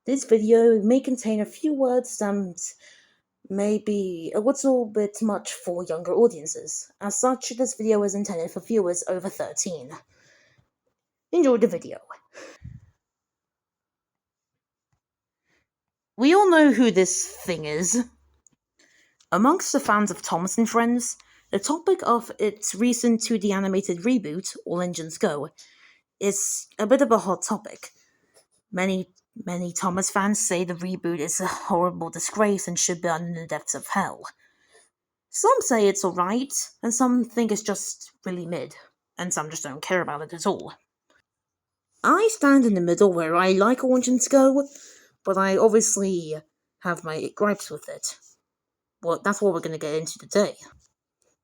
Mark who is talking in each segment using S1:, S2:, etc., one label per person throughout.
S1: This video may contain a few words that may be a little bit much for younger audiences. As such, this video is intended for viewers over 13. Enjoy the video. We all know who this thing is. Amongst the fans of Thomas and Friends, the topic of its recent 2D animated reboot, All Engines Go, is a bit of a hot topic. Many Thomas fans say the reboot is a horrible disgrace and should burn in the depths of hell. Some say it's alright, and some think it's just really mid, and some just don't care about it at all. I stand in the middle where I like Orange and Go, but I obviously have my gripes with it. Well, that's what we're going to get into today.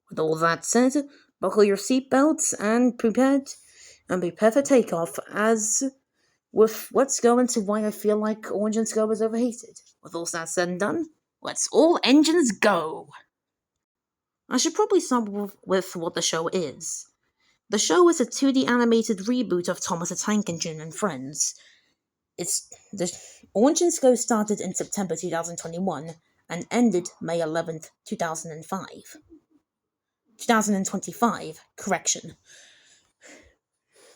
S1: With all that said, buckle your seatbelts and prepare for takeoff as with let's go into why I feel like Orange and Go is overhated. With all that said and done, let's all engines go! I should probably start with what the show is. The show is a 2D animated reboot of Thomas the Tank Engine and Friends. The Orange and Go started in September 2021 and ended May 11th, 2025. Correction.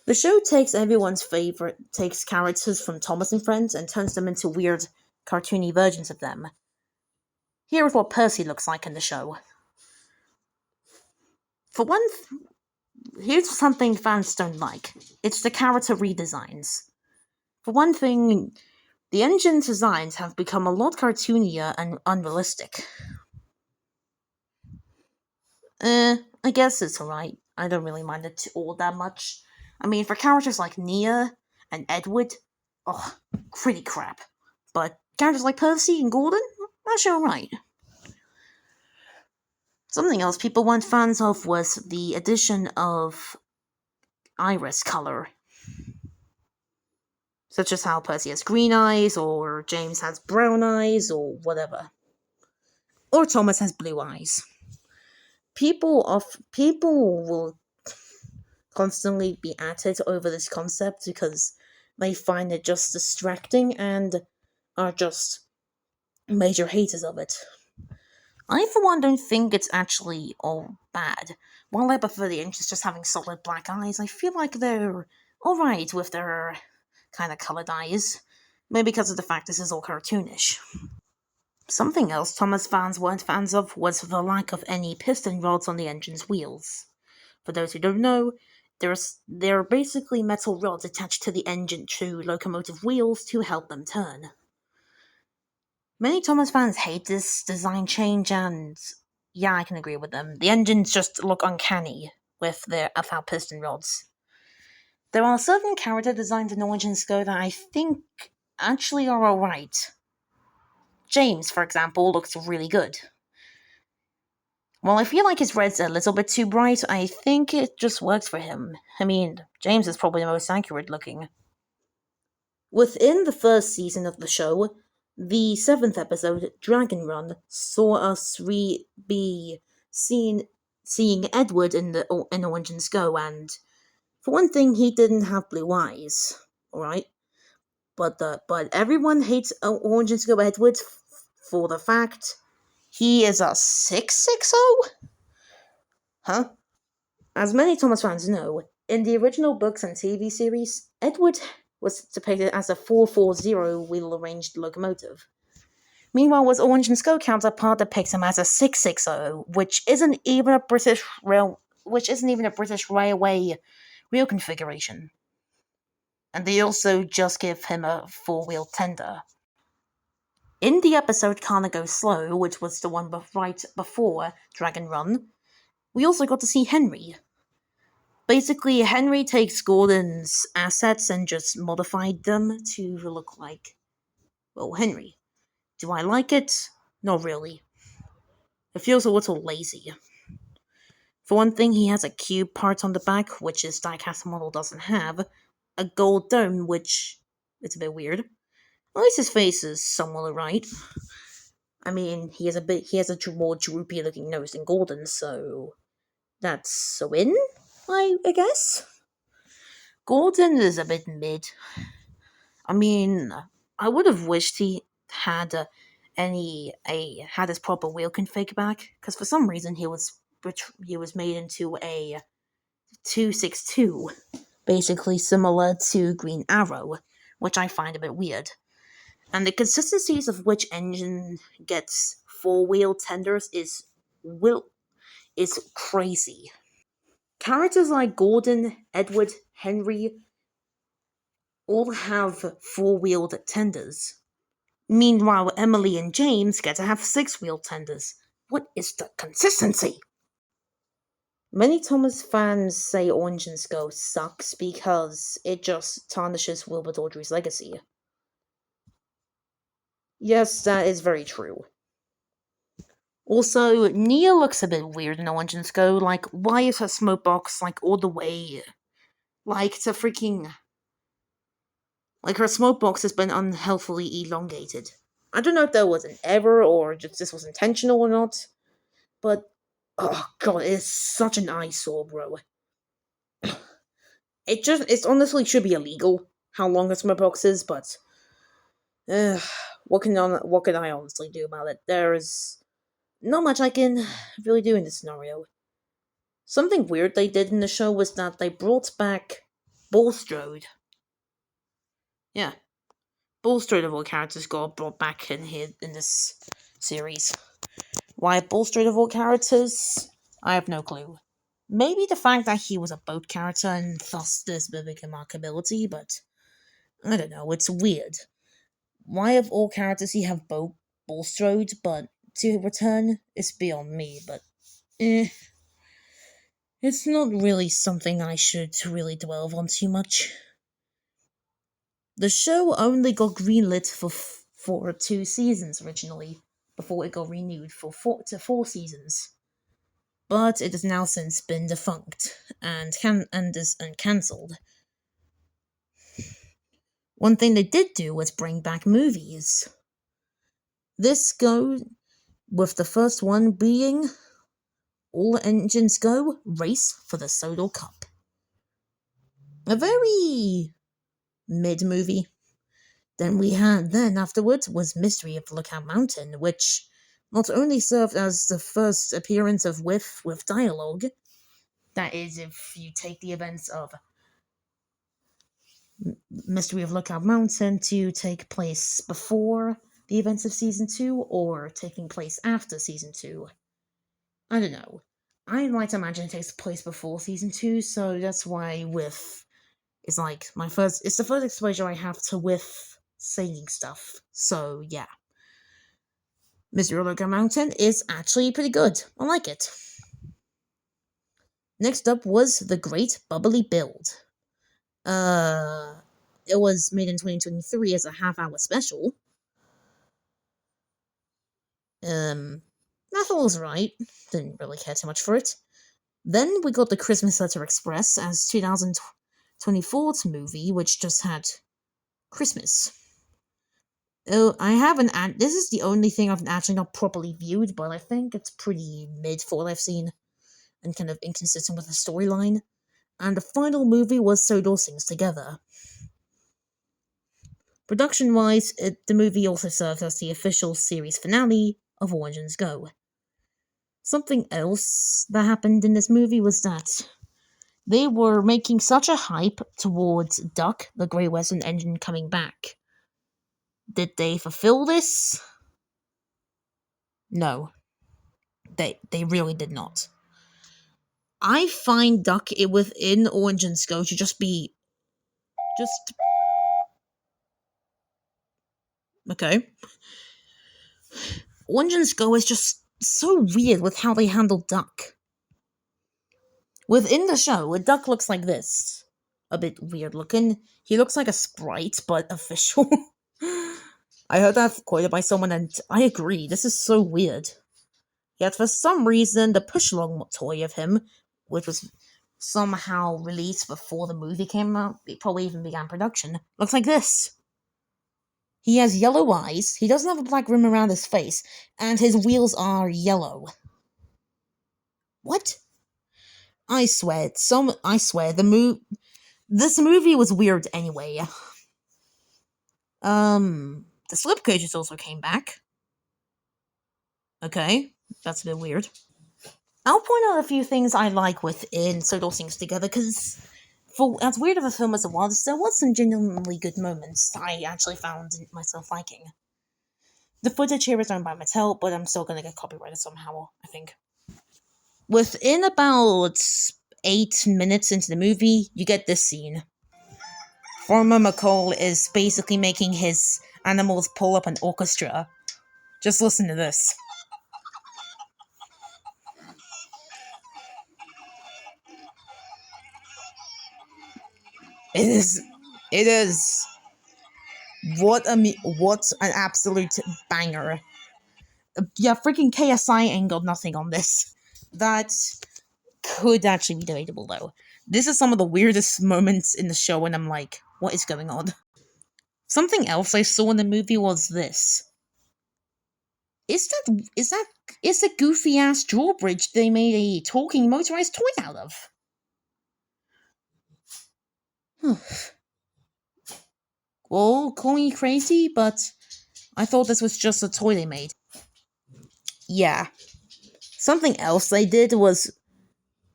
S1: The show takes takes characters from Thomas and Friends and turns them into weird, cartoony versions of them. Here is what Percy looks like in the show. For one, here's something fans don't like. It's the character redesigns. For one thing, the engine's designs have become a lot cartoonier and unrealistic. I guess it's alright. I don't really mind it all that much. I mean, for characters like Nia and Edward, pretty crap. But characters like Percy and Gordon, that's alright. Something else people weren't fans of was the addition of iris color. Such as how Percy has green eyes, or James has brown eyes, or whatever. Or Thomas has blue eyes. People will constantly be at it over this concept because they find it just distracting and are just major haters of it. I, for one, don't think it's actually all bad. While I prefer the Ancients just having solid black eyes, I feel like they're alright with their kind of coloured eyes. Maybe because of the fact this is all cartoonish. Something else Thomas fans weren't fans of was the lack of any piston rods on the engine's wheels. For those who don't know, they're basically metal rods attached to the engine to locomotive wheels to help them turn. Many Thomas fans hate this design change, and yeah, I can agree with them. The engines just look uncanny without piston rods. There are certain character designs in Orange and Go that I think actually are alright. James, for example, looks really good. While I feel like his red's a little bit too bright, I think it just works for him. I mean, James is probably the most accurate looking. Within the first season of the show, the 7th episode, Dragon Run, saw us seeing Edward in Orange and Go, and for one thing, he didn't have blue eyes, alright? But everyone hates Orange and Go Edward for the fact he is a 660? Huh? As many Thomas fans know, in the original books and TV series, Edward was depicted as a 440 wheel arranged locomotive. Meanwhile, his Orange and Go counterpart depicts him as a 660, which isn't even a British railway wheel configuration. And they also just give him a 4-wheel tender. In the episode Can't Go Slow, which was the one right before Dragon Run, we also got to see Henry. Basically, Henry takes Gordon's assets and just modified them to look like, well, Henry. Do I like it? Not really. It feels a little lazy. For one thing, he has a cube part on the back, which his diecast model doesn't have, a gold dome, which it's a bit weird. At least his face is somewhat alright. I mean, he has a more droopy looking nose than Gordon, so that's a win, I guess. Gordon is a bit mid. I mean, I would have wished he had had his proper wheel config back, because for some reason he was made into a 262, basically similar to Green Arrow, which I find a bit weird. And the consistencies of which engine gets four-wheel tenders is crazy. Characters like Gordon, Edward, Henry all have four-wheeled tenders. Meanwhile, Emily and James get to have six-wheeled tenders. What is the consistency? Many Thomas fans say Orange and Skull sucks because it just tarnishes Wilbur Audrey's legacy. Yes, that is very true. Also, Nia looks a bit weird in Orange and Skull. Like, why is her smoke box, like, all the way... Like, to freaking... Like, her smoke box has been unhealthily elongated. I don't know if that was an error or just this was intentional or not, but... Oh god, it's such an eyesore, bro. It honestly should be illegal how long a smoke box is, but... what can I honestly do about it? There is not much I can really do in this scenario. Something weird they did in the show was that they brought back Bulstrode. Yeah, Bulstrode of all characters got brought back in here in this series. Why Bulstrode of all characters? I have no clue. Maybe the fact that he was a boat character and thus this big remarkability, but I don't know, it's weird. Why of all characters he have Bulstrode, but to return is beyond me, but it's not really something I should really dwell on too much. The show only got greenlit for 2 seasons originally, before it got renewed for 4 seasons. But it has now since been defunct and cancelled. One thing they did do was bring back movies. This goes with the first one being All Engines Go, Race for the Sodal Cup. A very mid movie. Then afterwards was Mystery of Lookout Mountain, which not only served as the first appearance of Whiff with dialogue, that is, if you take the events of Mystery of Lookout Mountain to take place before the events of Season 2, or taking place after Season 2. I don't know. I like to imagine it takes place before Season 2, so that's why Whiff is like it's the first exposure I have to Whiff saying stuff, so yeah. Mystery of Lookout Mountain is actually pretty good. I like it. Next up was The Great Bubbly Build. It was made in 2023 as a half-hour special. I thought it was right. Didn't really care too much for it. Then we got The Christmas Letter Express as 2024's movie, which just had Christmas. Oh, I haven't. This is the only thing I've actually not properly viewed, but I think it's pretty mid for what I've seen, and kind of inconsistent with the storyline. And the final movie was Sodor Sings Together. Production-wise, the movie also served as the official series finale of Orange and Go. Something else that happened in this movie was that they were making such a hype towards Duck, the Great Western engine, coming back. Did they fulfill this? No. They really did not. I find Duck within Orange and Go to just be... Okay. Orange and Go is just so weird with how they handle Duck. Within the show, a Duck looks like this. A bit weird looking. He looks like a sprite, but official. I heard that quoted by someone, and I agree. This is so weird. Yet for some reason, the push-along toy of him, which was somehow released before the movie came out, it probably even began production, looks like this. He has yellow eyes, he doesn't have a black rim around his face, and his wheels are yellow. What? I swear, this movie was weird anyway. The slip coaches also came back. Okay, that's a bit weird. I'll point out a few things I like within So Those Things Together, because for as weird of a film as it was, there was some genuinely good moments I actually found myself liking. The footage here is owned by Mattel, but I'm still gonna get copyrighted somehow, I think. Within about 8 minutes into the movie, you get this scene. Farmer McCall is basically making his animals pull up an orchestra. Just listen to this. It is. It is. What an absolute banger. Yeah, freaking KSI ain't got nothing on this. That could actually be debatable, though. This is some of the weirdest moments in the show, and I'm like, what is going on? Something else I saw in the movie was this. Is a goofy ass drawbridge they made a talking motorized toy out of? Well, call me crazy, but I thought this was just a toy they made. Yeah. Something else they did was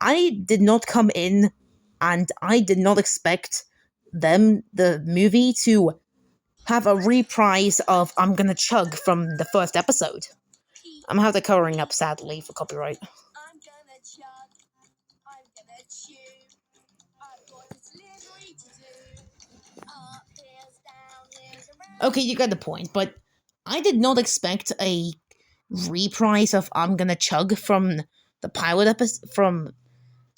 S1: I did not come in and I did not expect the movie, to have a reprise of I'm Gonna Chug from the first episode. I'm gonna have the covering up, sadly, for copyright. I'm gonna chug, I'm gonna chew, I've got a delivery to do. Up here's down here's around. Okay, you got the point, but I did not expect a reprise of I'm Gonna Chug from the pilot episode, from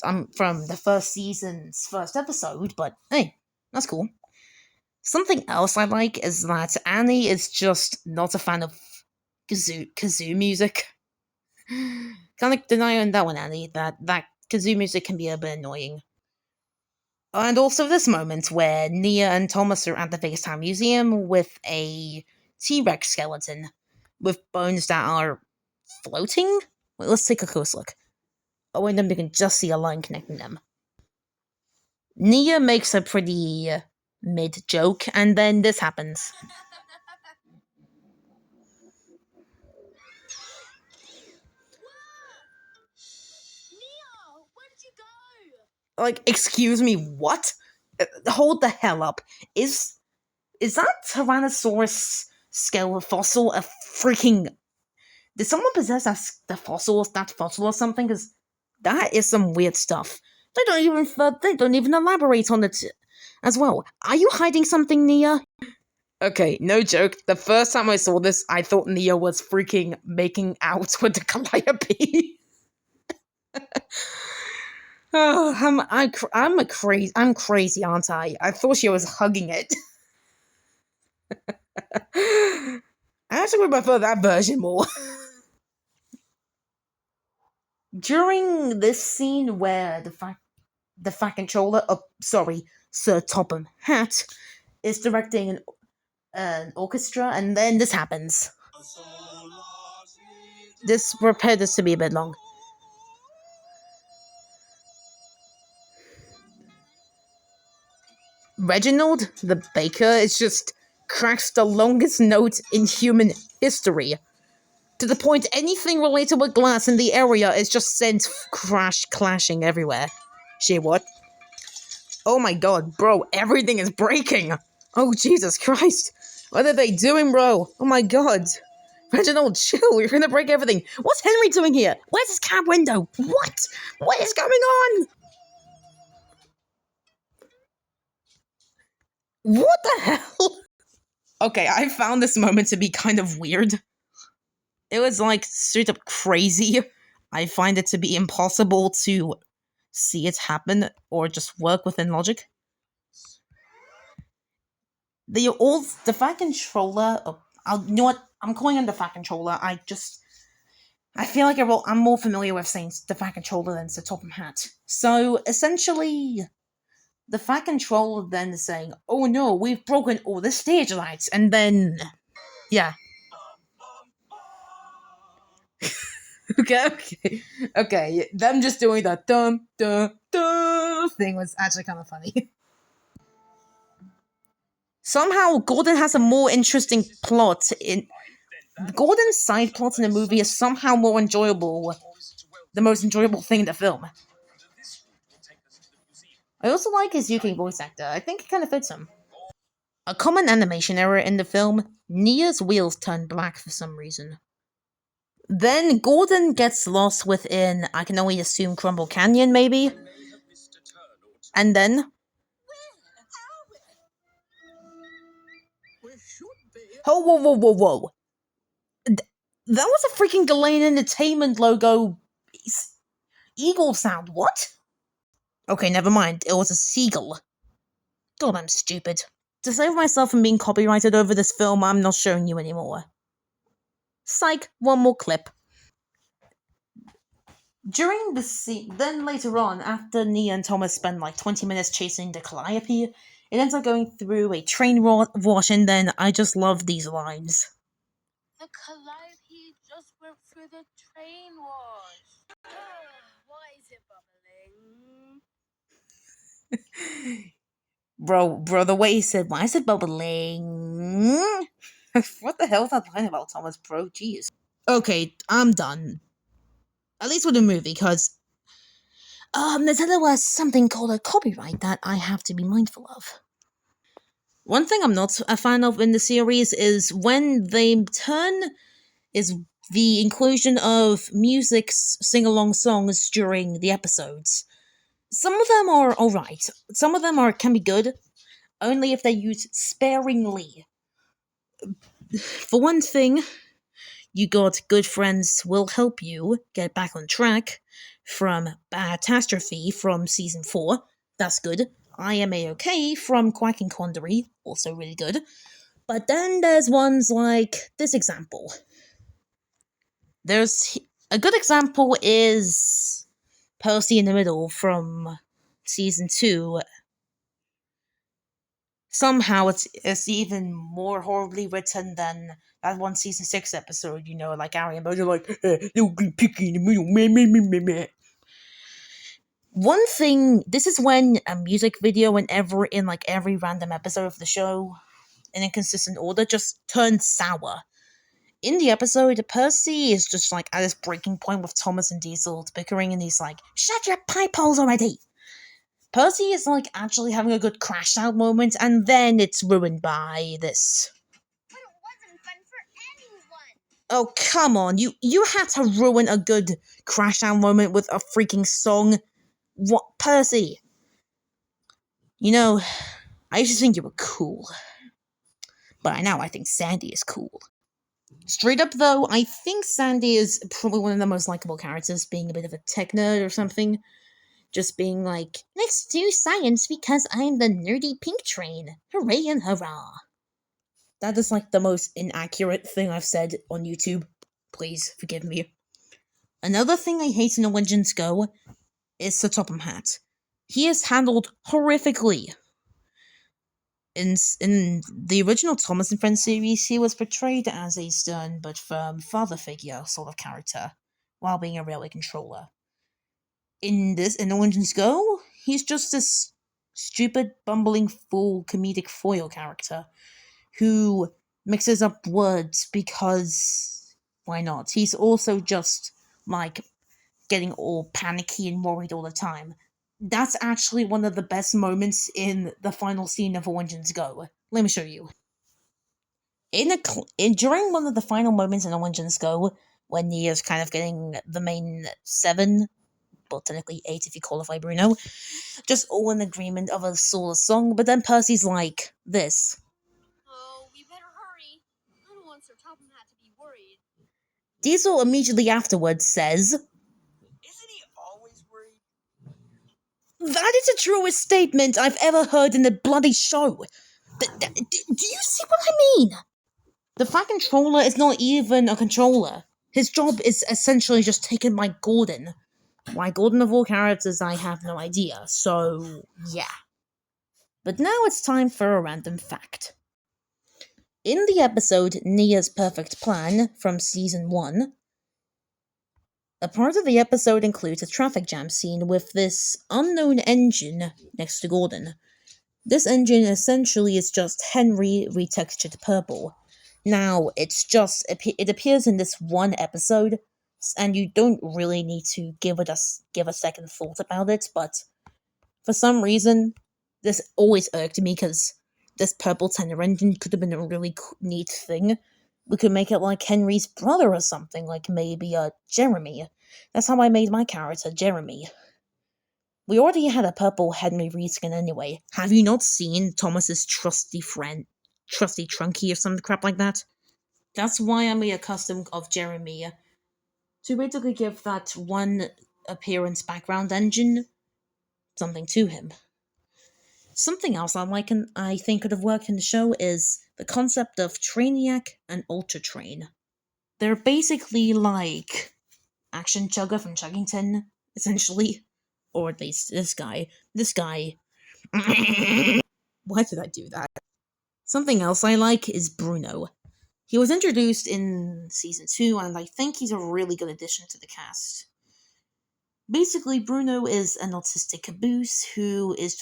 S1: the first season's first episode, but hey, that's cool. Something else I like is that Annie is just not a fan of kazoo music. Can't like deny on that one, Annie, that kazoo music can be a bit annoying. And also this moment where Nia and Thomas are at the FaceTime Museum with a T-Rex skeleton with bones that are floating. Wait, let's take a close look. Oh, and then we can just see a line connecting them. Nia makes a pretty mid joke, and then this happens. Like, excuse me, what? Hold the hell up. Is that Tyrannosaurus skeletal fossil a freaking... Did someone possess that fossil or something? Because that is some weird stuff. They don't even elaborate on it as well. Are you hiding something, Nia? Okay, no joke. The first time I saw this, I thought Nia was freaking making out with the calliope. Oh, I'm crazy, aren't I? I thought she was hugging it. I actually would prefer that version more. During this scene where the fat controller, Sir Topham Hatt, is directing an orchestra, and then this happens. This prepared this to be a bit long. Reginald, the baker, is just cracks the longest note in human history. To the point anything related with glass in the area is just sent clashing everywhere. Shit, what? Oh my god, bro, everything is breaking! Oh, Jesus Christ! What are they doing, bro? Oh my god! Reginald, chill, you're gonna break everything! What's Henry doing here? Where's his cab window? What? What is going on? What the hell? Okay, I found this moment to be kind of weird. It was like straight up crazy. I find it to be impossible to see it happen or just work within logic. The fat controller. You know what? I'm calling him the fat controller. I feel like I'm more familiar with saying the fat controller than the Topham Hatt. So essentially, the fat controller then is saying, "Oh no, we've broken all the stage lights," and then, yeah. Okay. Them just doing the dum dum dum thing was actually kind of funny. Somehow, Gordon has a more interesting plot. Gordon's side plot in the movie is somehow more enjoyable. The most enjoyable thing in the film. I also like his UK voice actor. I think it kind of fits him. A common animation error in the film, Nia's wheels turn black for some reason. Then Gordon gets lost within, I can only assume, Crumble Canyon, maybe? And then... Oh, whoa, whoa, whoa, whoa. That was a freaking Ghislaine Entertainment logo eagle sound, what? Okay, never mind, it was a seagull. God, I'm stupid. To save myself from being copyrighted over this film, I'm not showing you anymore. Psych, one more clip. During the scene, then later on, after Nia and Thomas spend like 20 minutes chasing the Calliope, it ends up going through a train wash, and then I just love these lines.
S2: The Calliope just went through the train wash. Why is it bubbling?
S1: Bro, the way he said, why is it bubbling? What the hell is that line about, Thomas, bro? Jeez. Okay, I'm done. At least with the movie, because there was something called a copyright that I have to be mindful of. One thing I'm not a fan of in the series is when they is the inclusion of sing-along songs during the episodes. Some of them are alright. Some of them can be good, only if they're used sparingly. For one thing, you got Good Friends Will Help You Get Back on Track from Catastrophe from Season 4. That's good. I Am A-OK from Quack and Quandary, also really good. But then there's ones like this example. There's a good example is Percy in the Middle from Season 2. Somehow it's even more horribly written than that one Season 6 episode, like Ari and Bojo like, little green picky in the middle, meh. One thing, this is when a music video in every random episode of the show, in a consistent order, just turns sour. In the episode, Percy is just like at this breaking point with Thomas and Diesel bickering, and he's like, shut your pipe holes already! Percy is like actually having a good crash out moment, and then it's ruined by this.
S2: But it wasn't fun for anyone!
S1: Oh, come on, you had to ruin a good crash out moment with a freaking song. What, Percy? I used to think you were cool. But now I think Sandy is cool. Straight up though, I think Sandy is probably one of the most likable characters, being a bit of a tech nerd or something. Just being like, let's do science because I'm the nerdy pink train. Hooray and hurrah. That is like the most inaccurate thing I've said on YouTube. Please forgive me. Another thing I hate in The Legends Go is Sir Topham Hatt. He is handled horrifically. In the original Thomas and Friends series, he was portrayed as a stern but firm father figure sort of character, while being a railway controller. In The Legends Go, he's just this stupid, bumbling fool comedic foil character who mixes up words because why not? He's also just like getting all panicky and worried all the time. That's actually one of the best moments in the final scene of Legends Go. Let me show you. During one of the final moments in Legends Go, when Nia's kind of getting the main 7, well, technically 8 if you qualify Bruno, just all in agreement of a sort of song, but then Percy's like this.
S2: Oh, we better hurry. I don't want Sir Topham Hatt to be worried.
S1: Diesel immediately afterwards says,
S3: Isn't he always worried?
S1: that is the truest statement I've ever heard in the bloody show. Do you see what I mean? The Fat Controller is not even a controller. His job is essentially just taken by Gordon. Why Gordon of all characters, I have no idea, so yeah. But now it's time for a random fact. In the episode Nia's Perfect Plan from Season 1, a part of the episode includes a traffic jam scene with this unknown engine next to Gordon. This engine essentially is just Henry retextured purple. Now, it appears in this one episode, and you don't really need to give a second thought about it, but for some reason, this always irked me because this purple tenor engine could have been a really neat thing. We could make it like Henry's brother or something, like maybe Jeremy. That's how I made my character, Jeremy. We already had a purple Henry reskin anyway. Have you not seen Thomas's trusty friend, trusty Trunky or some crap like that? That's why I made a custom of Jeremy to basically give that one appearance background engine something to him. Something else I like and I think could have worked in the show is the concept of Trainiac and Ultra Train. They're basically like Action Chugger from Chuggington, essentially. Or at least this guy. This guy. Why did I do that? Something else I like is Bruno. He was introduced in season 2, and I think he's a really good addition to the cast. Basically, Bruno is an autistic caboose who is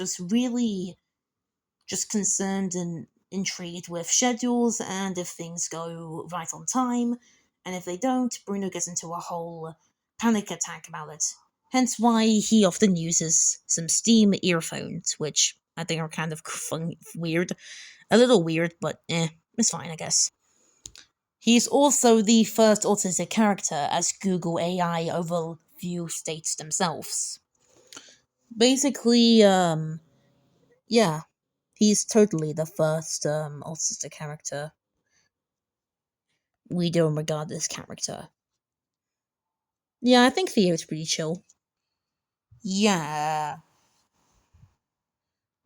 S1: just concerned and intrigued with schedules and if things go right on time, and if they don't, Bruno gets into a whole panic attack about it. Hence why he often uses some Steam earphones, which I think are kind of weird. A little weird, but it's fine, I guess. He's also the first autistic character, as Google AI overview states themselves. Basically, yeah, he's totally the first autistic character we don't regard this character. Yeah, I think Theo's pretty chill. Yeah.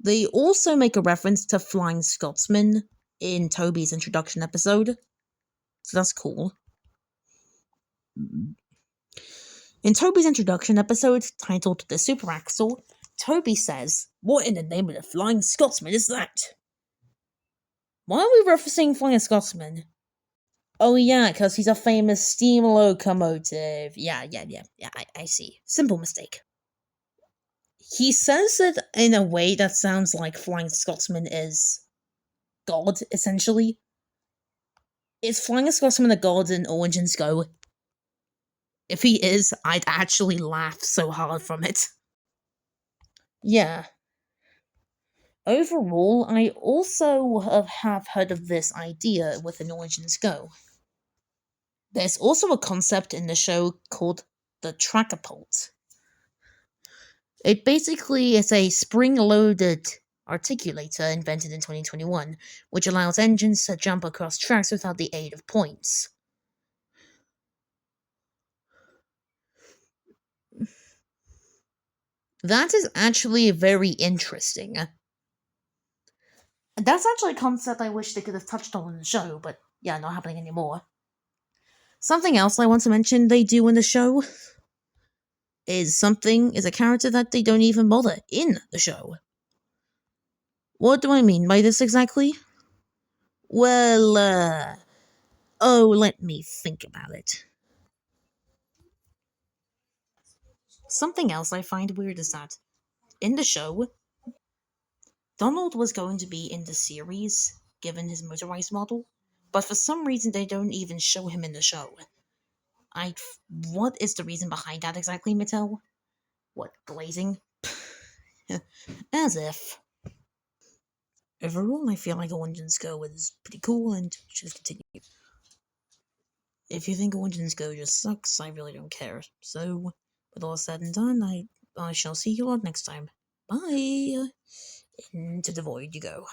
S1: They also make a reference to Flying Scotsman in Toby's introduction episode, so that's cool. In Toby's introduction episode, titled The Super Axle, Toby says, "What in the name of the Flying Scotsman is that?" Why are we referencing Flying Scotsman? Oh yeah, because he's a famous steam locomotive. Yeah, I see. Simple mistake. He says it in a way that sounds like Flying Scotsman is God, essentially. Is Flying Scotsman a god in Origins Go? If he is, I'd actually laugh so hard from it. Yeah. Overall, I also have heard of this idea with an Origins Go. There's also a concept in the show called the Trackapult. It basically is a spring-loaded articulator invented in 2021, which allows engines to jump across tracks without the aid of points. That is actually very interesting. That's actually a concept I wish they could have touched on in the show, but yeah, not happening anymore. Something else I want to mention they do in the show is a character that they don't even bother in the show. What do I mean by this exactly? Well, let me think about it. Something else I find weird is that in the show, Donald was going to be in the series, given his motorized model, but for some reason they don't even show him in the show. What is the reason behind that exactly, Mattel? What, glazing? As if. Overall, I feel like Origins Go is pretty cool and should continue. If you think Origins Go just sucks, I really don't care. So, with all said and done, I shall see you all next time. Bye! Into the void you go.